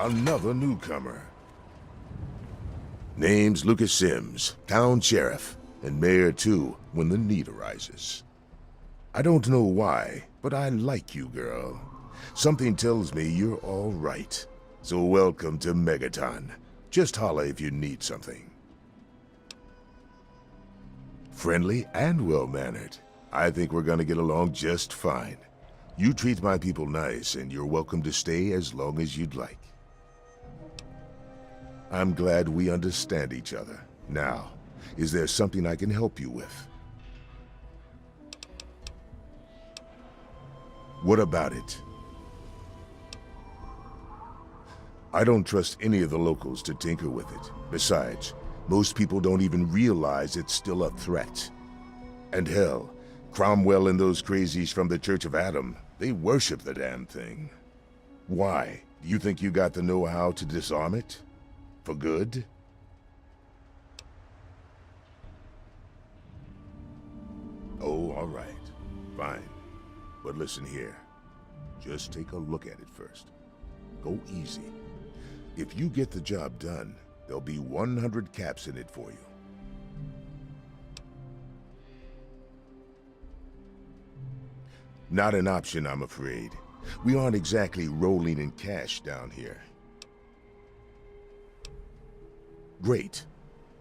Another newcomer. Name's Lucas Sims, town sheriff, and mayor too, when the need arises. I don't know why, but I like you, girl. Something tells me you're all right. So welcome to Megaton. Just holla if you need something. Friendly and well-mannered. I think we're gonna get along just fine. You treat my people nice, and you're welcome to stay as long as you'd like. I'm glad we understand each other. Now, is there something I can help you with? What about it? I don't trust any of the locals to tinker with it. Besides, most people don't even realize it's still a threat. And hell, Cromwell and those crazies from the Church of Adam, they worship the damn thing. Why? Do you think you got the know-how to disarm it? For good? Oh, all right. Fine. But listen here. Just take a look at it first. Go easy. If you get the job done, there'll be 100 caps in it for you. Not an option, I'm afraid. We aren't exactly rolling in cash down here. Great.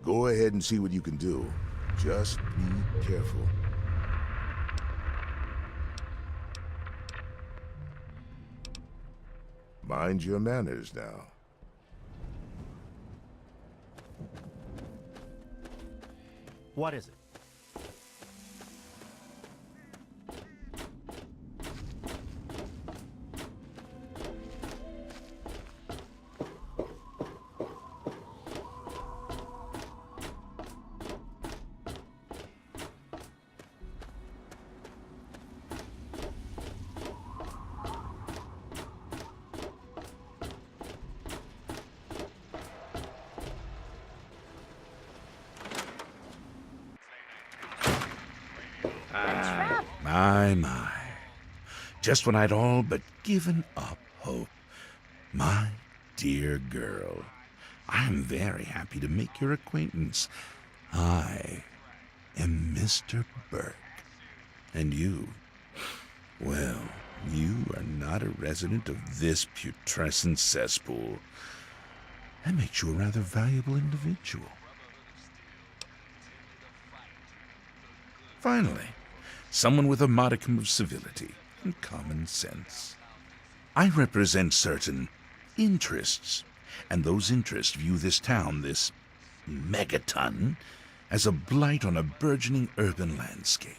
Go ahead and see what you can do. Just be careful. Mind your manners now. What is it? My. Just when I'd all but given up hope. My dear girl, I'm very happy to make your acquaintance. I am Mr. Burke. And you, well, you are not a resident of this putrescent cesspool. That makes you a rather valuable individual. Finally, someone with a modicum of civility and common sense. I represent certain interests, and those interests view this town, this megaton, as a blight on a burgeoning urban landscape.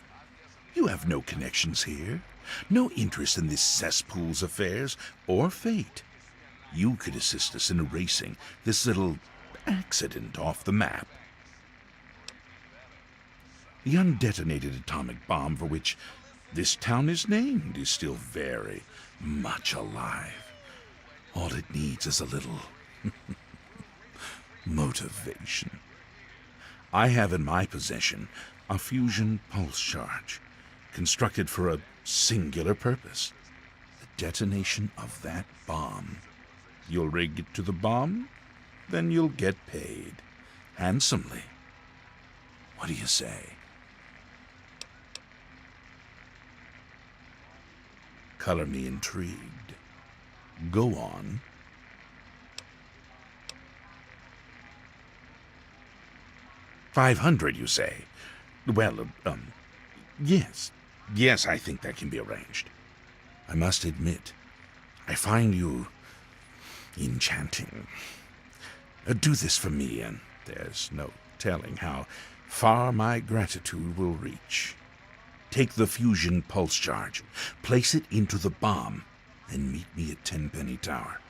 You have no connections here, no interest in this cesspool's affairs or fate. You could assist us in erasing this little accident off the map. The undetonated atomic bomb for which this town is named is still very much alive. All it needs is a little motivation. I have in my possession a fusion pulse charge, constructed for a singular purpose: the detonation of that bomb. You'll rig it to the bomb, then you'll get paid handsomely. What do you say? Color me intrigued. Go on. $500, you say? Well, yes. Yes, I think that can be arranged. I must admit, I find you enchanting. Do this for me, and there's no telling how far my gratitude will reach. Take the fusion pulse charge, place it into the bomb, and meet me at Tenpenny Tower.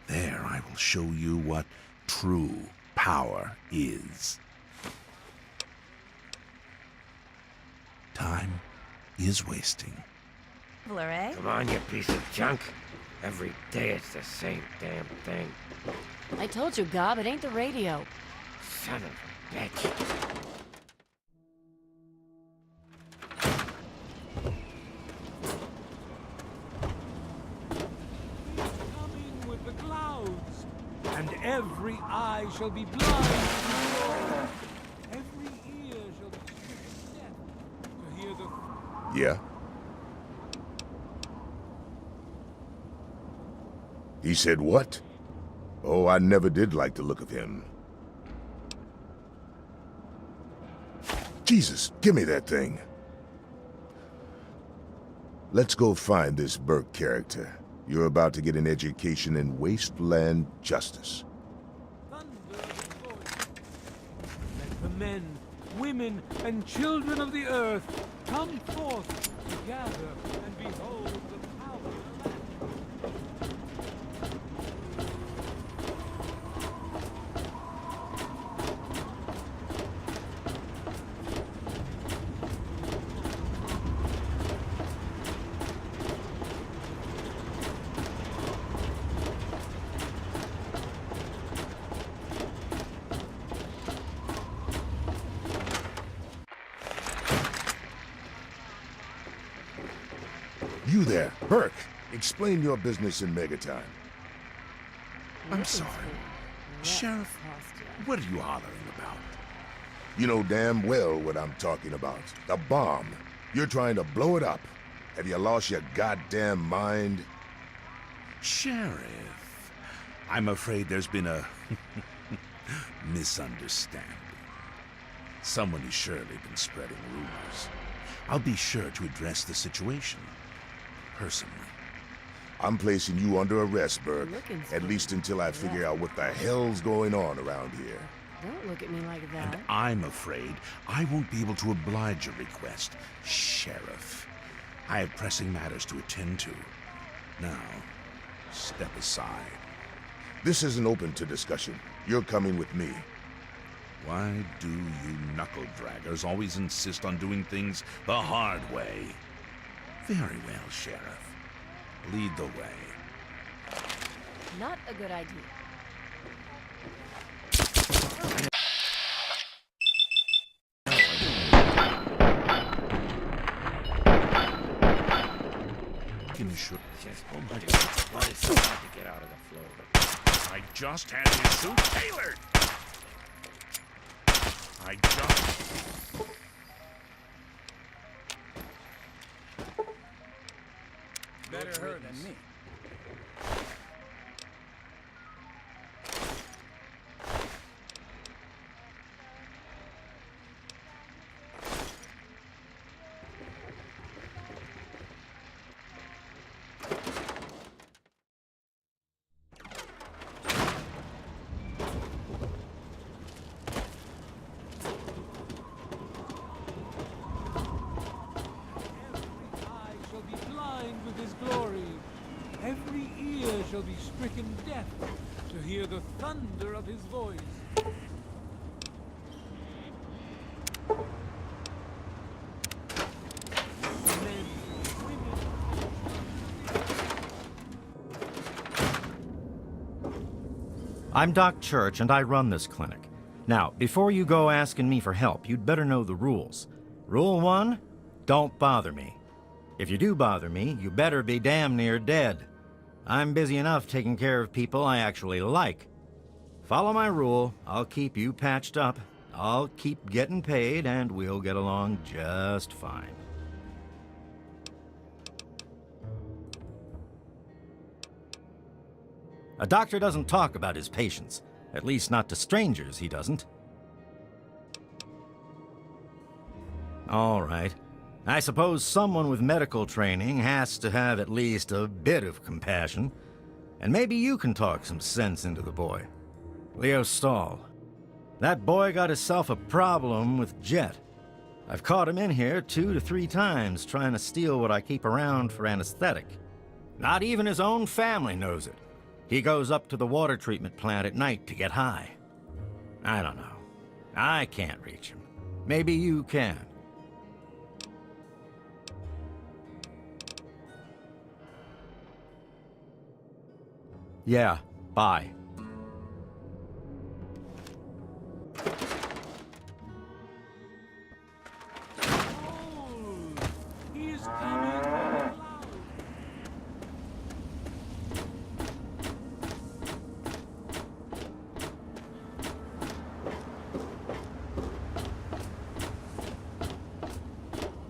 There I will show you what true power is. Time is wasting. Eh? Come on, you piece of junk. Every day it's the same damn thing. I told you, Gob, it ain't the radio. Son of a bitch. Coming with the clouds. eye shall be blind. Every ear shall be stricken deaf to hear the... Yeah? He said what? Oh, I never did like the look of him. Jesus, give me that thing. Let's go find this Burke character. You're about to get an education in wasteland justice. thunder of the voice. Let the men, women, and children of the earth come forth to gather and behold the power of the land. You there, Burke. Explain your business in Megatime. I'm sorry. Sheriff, what are you hollering about? You know damn well what I'm talking about. The bomb. You're trying to blow it up. Have you lost your goddamn mind? Sheriff, I'm afraid there's been a misunderstanding. Someone has surely been spreading rumors. I'll be sure to address the situation personally. I'm placing you under arrest, Burke. Looking At least until I figure out what the hell's going on around here. Don't look at me like that. And I'm afraid I won't be able to oblige your request, Sheriff. I have pressing matters to attend to. Now, step aside. This isn't open to discussion. You're coming with me. Why do you knuckle-draggers always insist on doing things the hard way? Very well, Sheriff. Lead the way. Not a good idea. Can shoot. Just so much blood is so hard to get out of the floor. I just had his suit tailored. I just... Better her than me. Every ear shall be stricken deaf to hear the thunder of his voice. Men, women, I'm Doc Church, and I run this clinic. Now, before you go asking me for help, you'd better know the rules. Rule 1, don't bother me. If you do bother me, you better be damn near dead. I'm busy enough taking care of people I actually like. Follow my rule, I'll keep you patched up, I'll keep getting paid, and we'll get along just fine. A doctor doesn't talk about his patients. At least not to strangers, he doesn't. All right. I suppose someone with medical training has to have at least a bit of compassion. And maybe you can talk some sense into the boy. Leo Stahl. That boy got himself a problem with Jet. I've caught him in here 2 to 3 times trying to steal what I keep around for anesthetic. Not even his own family knows it. He goes up to the water treatment plant at night to get high. I don't know. I can't reach him. Maybe you can. Yeah, bye. behold, he is coming loud.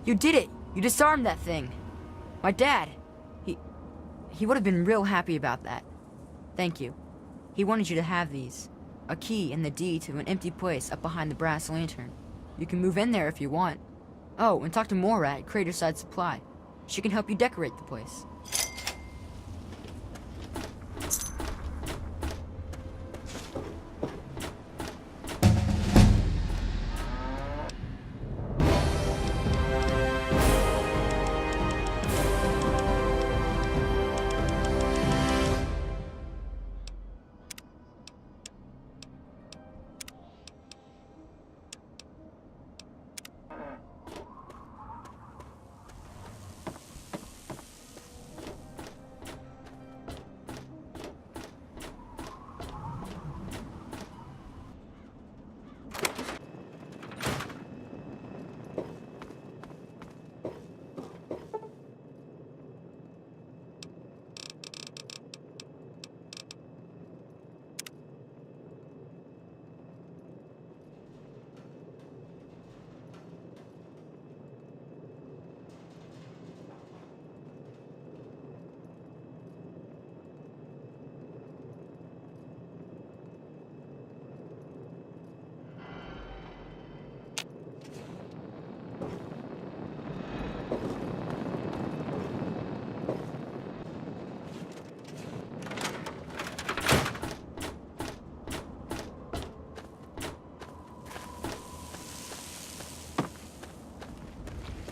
You did it! You disarmed that thing! My dad, he would have been real happy about that. Thank you. He wanted you to have these. A key and the deed to an empty place up behind the brass lantern. You can move in there if you want. Oh, and talk to Moira at Craterside Supply. She can help you decorate the place.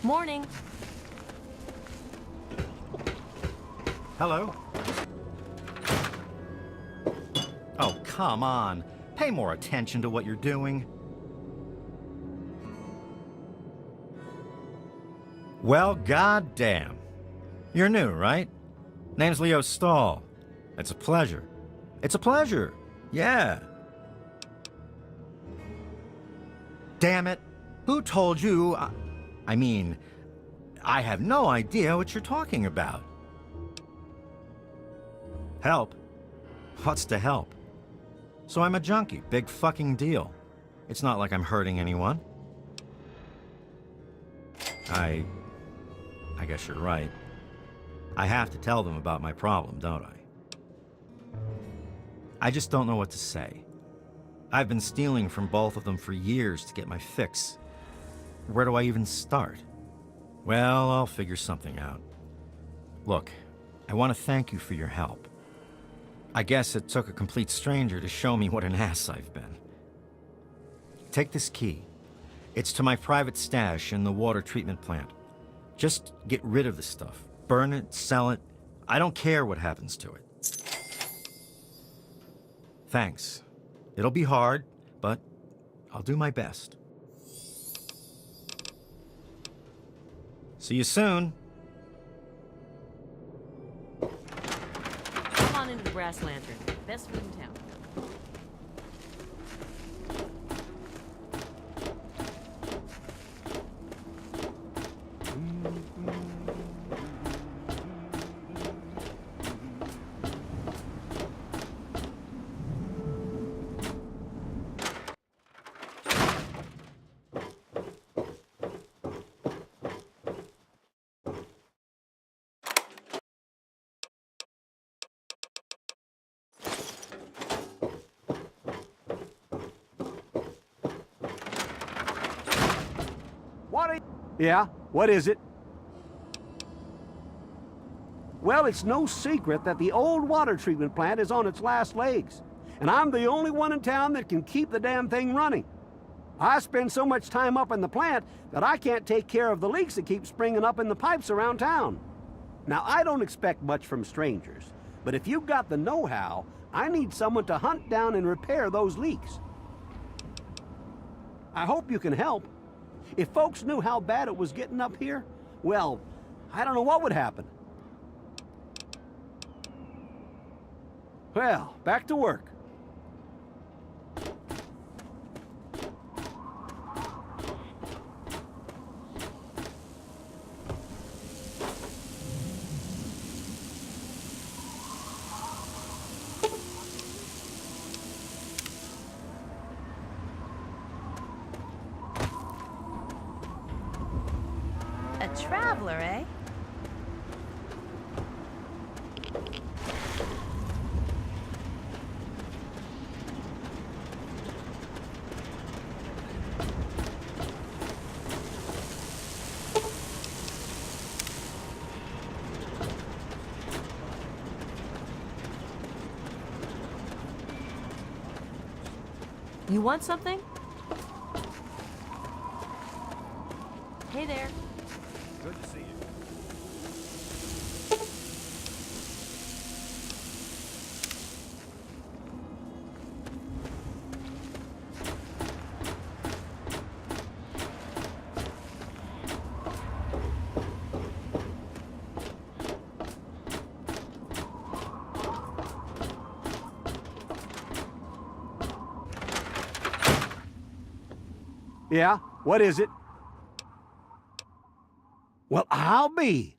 Morning. Hello? Oh, come on. Pay more attention to what you're doing. Well, goddamn. You're new, right? Name's Leo Stahl. It's a pleasure. It's a pleasure. Yeah. Damn it. Who told you? I mean, I have no idea what you're talking about. Help? What's to help? So I'm a junkie. Big fucking deal. It's not like I'm hurting anyone. I guess you're right. I have to tell them about my problem, don't I? I just don't know what to say. I've been stealing from both of them for years to get my fix. Where do I even start? Well, I'll figure something out. Look, I want to thank you for your help. I guess it took a complete stranger to show me what an ass I've been. Take this key. It's to my private stash in the water treatment plant. Just get rid of the stuff. Burn it, sell it. I don't care what happens to it. Thanks. It'll be hard, but I'll do my best. See you soon. Come on into the brass lantern. Best food in town. Yeah, what is it? Well, it's no secret that the old water treatment plant is on its last legs. And I'm the only one in town that can keep the damn thing running. I spend so much time up in the plant that I can't take care of the leaks that keep springing up in the pipes around town. Now, I don't expect much from strangers, but if you've got the know-how, I need someone to hunt down and repair those leaks. I hope you can help. If folks knew how bad it was getting up here, well, I don't know what would happen. Well, back to work. traveler, eh? You want something? Hey there. Good to see you. Yeah, what is it? Well, I'll be.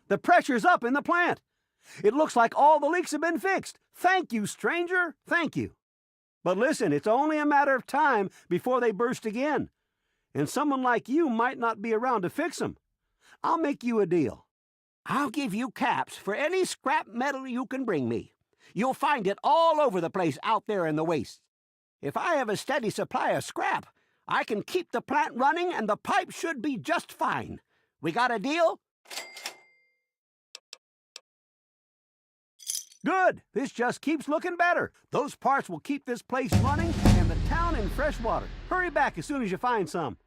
The pressure's up in the plant. It looks like all the leaks have been fixed. Thank you, stranger. Thank you. But listen, it's only a matter of time before they burst again. And someone like you might not be around to fix them. I'll make you a deal. I'll give you caps for any scrap metal you can bring me. You'll find it all over the place out there in the wastes. If I have a steady supply of scrap, I can keep the plant running and the pipe should be just fine. We got a deal? Good. This just keeps looking better. Those parts will keep this place running and the town in fresh water. Hurry back as soon as you find some.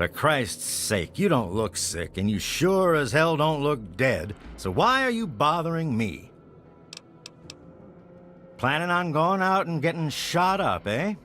For Christ's sake, you don't look sick, and you sure as hell don't look dead, so why are you bothering me? Planning on going out and getting shot up, eh?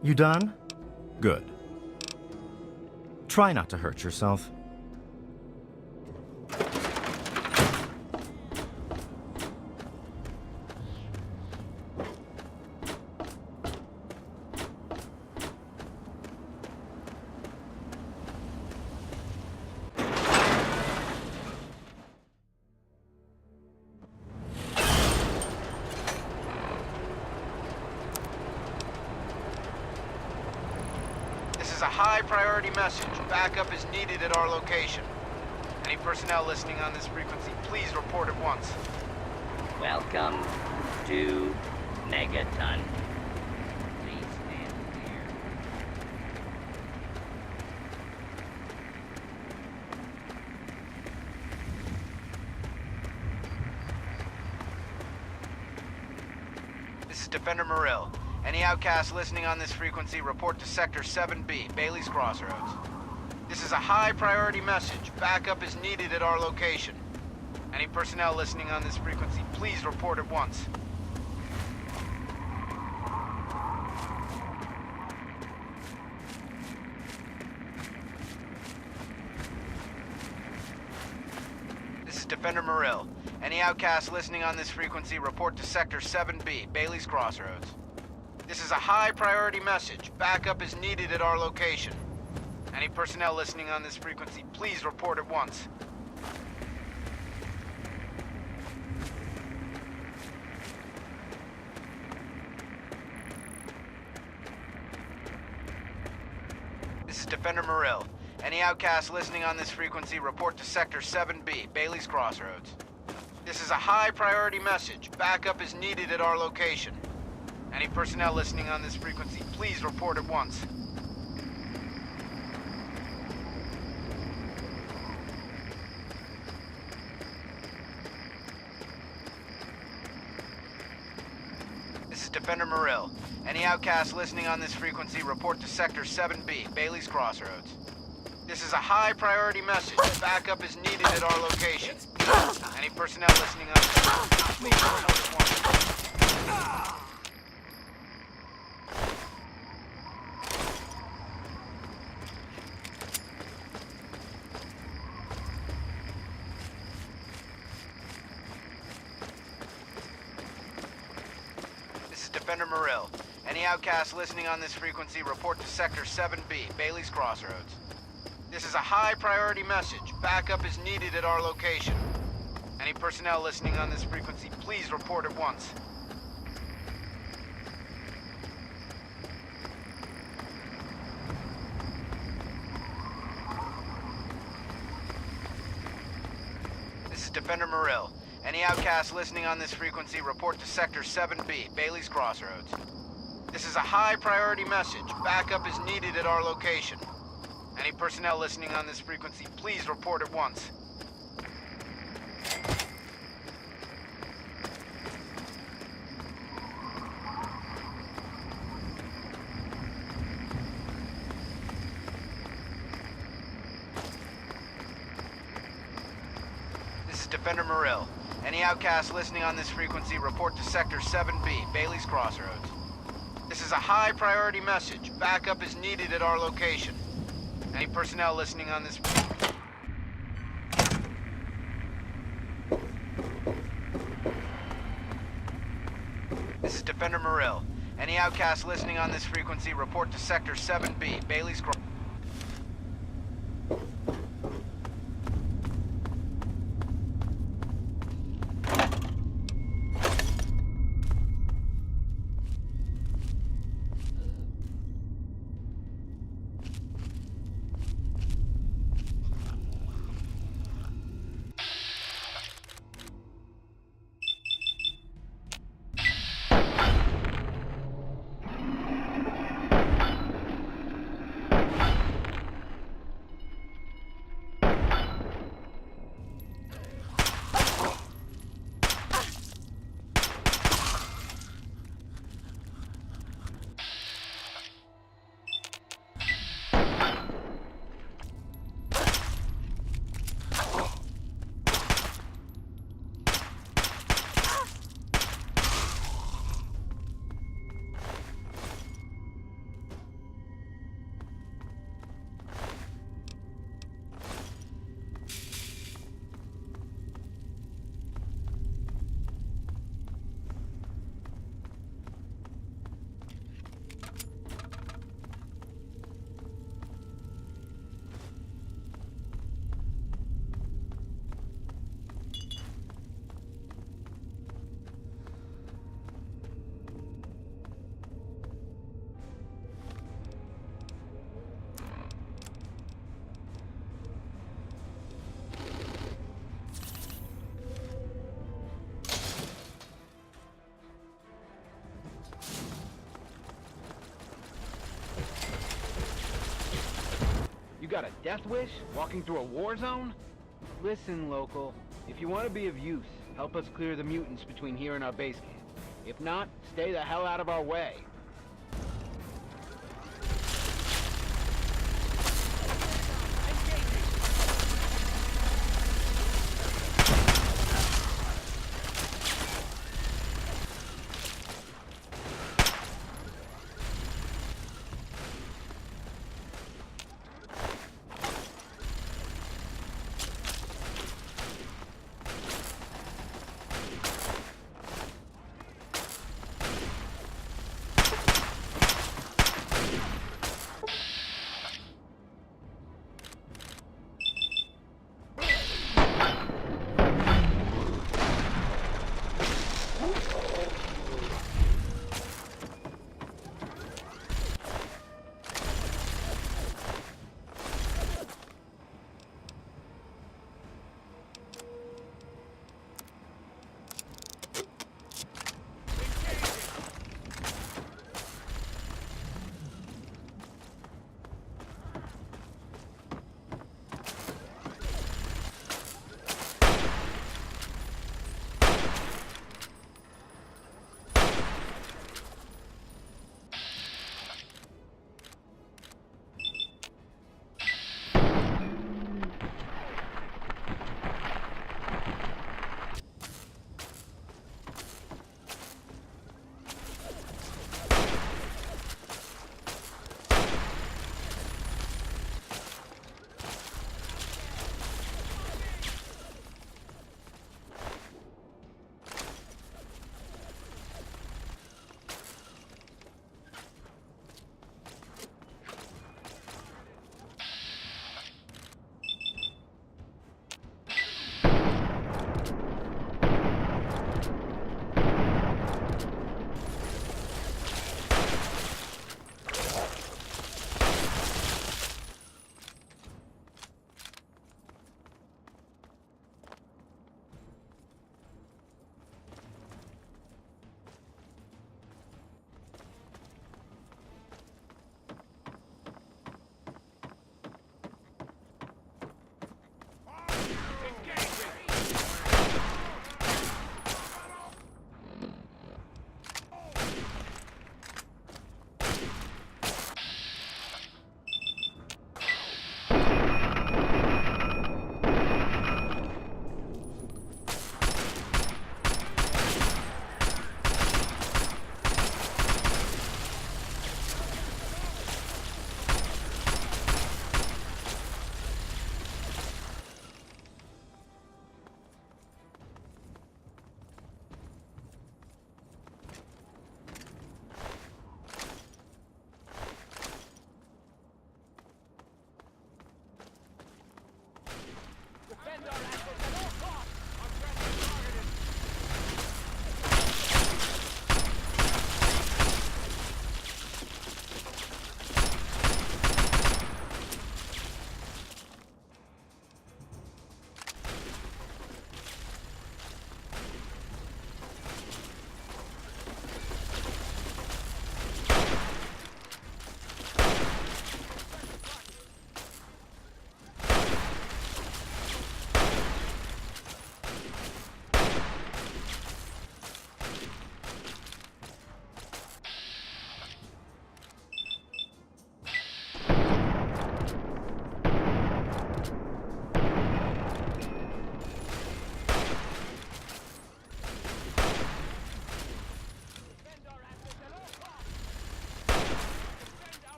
You done? Good. Try not to hurt yourself. This is a high-priority message. Backup is needed at our location. Any personnel listening on this frequency, please report at once. Welcome to Megaton. Please stand clear. This is Defender Morrill. Any outcasts listening on this frequency, report to Sector 7B, Bailey's Crossroads. This is a high-priority message. Backup is needed at our location. Any personnel listening on this frequency, please report at once. This is Defender Morrill. Any outcasts listening on this frequency, report to Sector 7B, Bailey's Crossroads. This is a high-priority message. Backup is needed at our location. Any personnel listening on this frequency, please report at once. This is Defender Morrill. Any outcasts listening on this frequency, report to Sector 7B, Bailey's Crossroads. This is a high-priority message. Backup is needed at our location. Any personnel listening on this frequency, please report at once. This is Defender Morrill. Any outcasts listening on this frequency, report to Sector 7B, Bailey's Crossroads. This is a high-priority message. Backup is needed at our location. Any personnel listening on this frequency, please report at once. Defender Morrill. Any outcasts listening on this frequency, report to Sector 7B, Bailey's Crossroads. This is a high-priority message. Backup is needed at our location. Any personnel listening on this frequency, please report at once. This is Defender Morrill. Any outcasts listening on this frequency, report to Sector 7B, Bailey's Crossroads. This is a high-priority message. Backup is needed at our location. Any personnel listening on this frequency, please report at once. This is Defender Morrill. Any outcasts listening on this frequency, report to Sector 7B, Bailey's Crossroads. This is a high-priority message. Backup is needed at our location. Any personnel listening on this... This is Defender Morrill. Any outcasts listening on this frequency, report to Sector 7B, Bailey's Crossroads. got a death wish? Walking through a war zone? Listen, local. If you want to be of use, help us clear the mutants between here and our base camp. If not, stay the hell out of our way.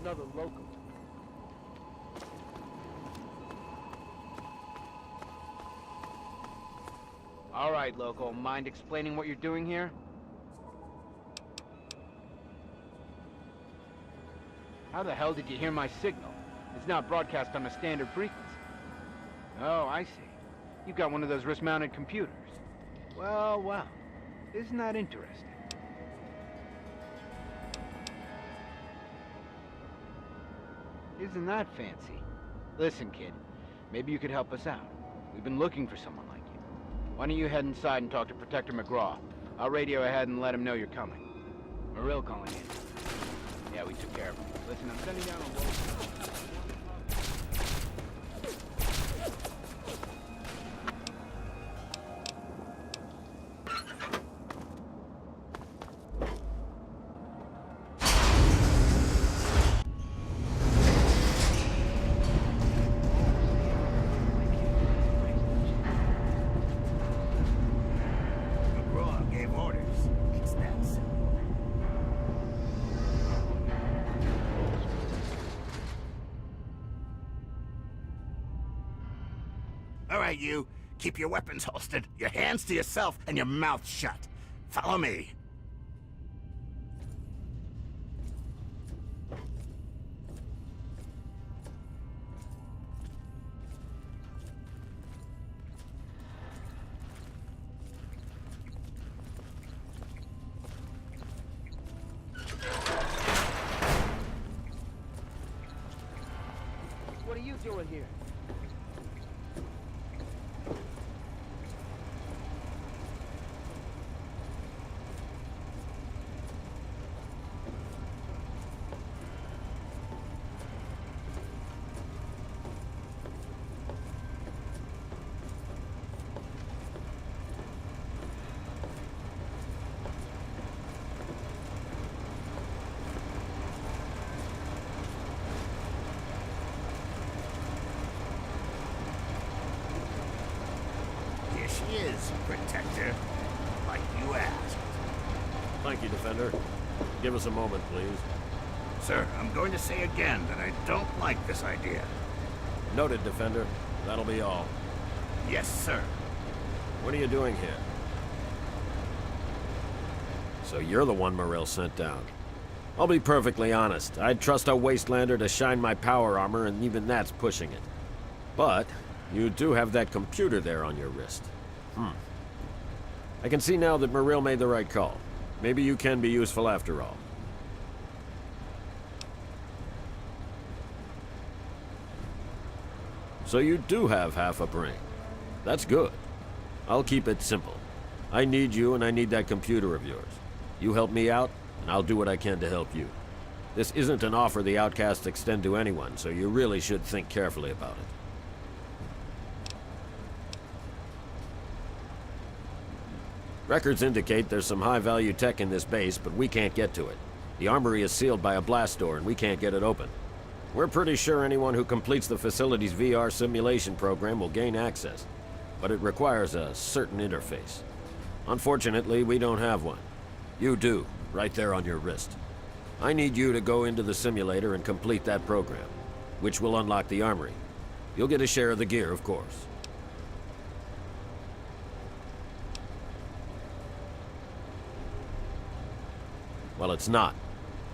another local. All right, local. Mind explaining what you're doing here? How the hell did you hear my signal? It's not broadcast on a standard frequency. Oh, I see. You've got one of those wrist-mounted computers. Well, well. Isn't that interesting? Isn't that fancy? Listen, kid. Maybe you could help us out. We've been looking for someone like you. Why don't you head inside and talk to Protector McGraw? I'll radio ahead and let him know you're coming. Morrill calling in. Yeah, we took care of him. Listen, I'm sending down a local... McGraw gave orders. It's that simple. All right, you. Keep your weapons holstered, your hands to yourself, and your mouth shut. Follow me. What are you doing here? Here she is, Protector. Like you asked. Thank you, Defender. Give us a moment, please. Sir, I'm going to say again that I don't like this idea. Noted, Defender. That'll be all. Yes, sir. What are you doing here? So you're the one Morrill sent down. I'll be perfectly honest. I'd trust a Wastelander to shine my power armor, and even that's pushing it. But you do have that computer there on your wrist. I can see now that Morrill made the right call. Maybe you can be useful after all. So you do have half a brain. That's good. I'll keep it simple. I need you, and I need that computer of yours. You help me out, and I'll do what I can to help you. This isn't an offer the Outcasts extend to anyone, so you really should think carefully about it. Records indicate there's some high-value tech in this base, but we can't get to it. The armory is sealed by a blast door, and we can't get it open. We're pretty sure anyone who completes the facility's VR simulation program will gain access, but it requires a certain interface. Unfortunately, we don't have one. You do, right there on your wrist. I need you to go into the simulator and complete that program, which will unlock the armory. You'll get a share of the gear, of course. Well, it's not.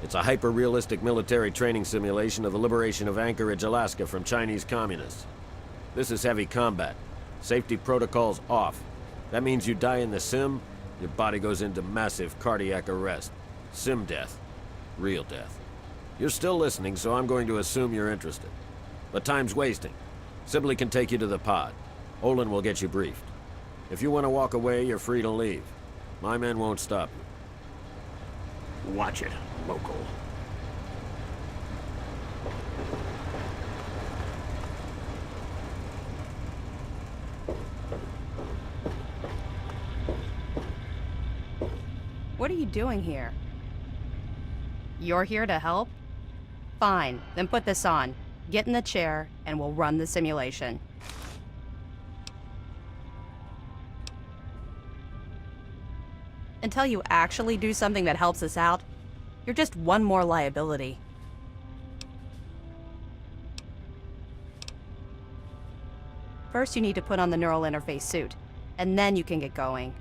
It's a hyper-realistic military training simulation of the liberation of Anchorage, Alaska from Chinese communists. This is heavy combat. Safety protocols off. That means you die in the sim, your body goes into massive cardiac arrest. Sim death. Real death. You're still listening, so I'm going to assume you're interested. But time's wasting. Sibley can take you to the pod. Olin will get you briefed. If you want to walk away, you're free to leave. My men won't stop you. Watch it, local. What are you doing here? You're here to help? Fine, then put this on. Get in the chair, and we'll run the simulation. Until you actually do something that helps us out, you're just one more liability. First, you need to put on the neural interface suit, and then you can get going.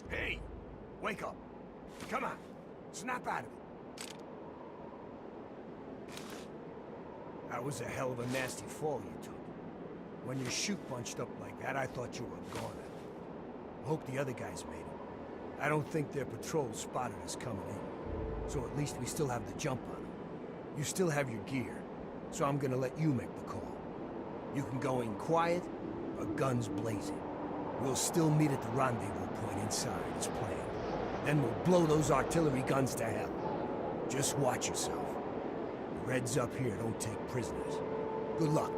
Hey! Wake up! Come on! Snap out of it! That was a hell of a nasty fall you took. When your chute bunched up like that, I thought you were a goner. I hope the other guys made it. I don't think their patrol spotted us coming in. So at least we still have the jump on them. You still have your gear, so I'm gonna let you make the call. You can go in quiet, or guns blazing. We'll still meet at the rendezvous point inside, as planned. Then we'll blow those artillery guns to hell. Just watch yourself. The Reds up here don't take prisoners. Good luck.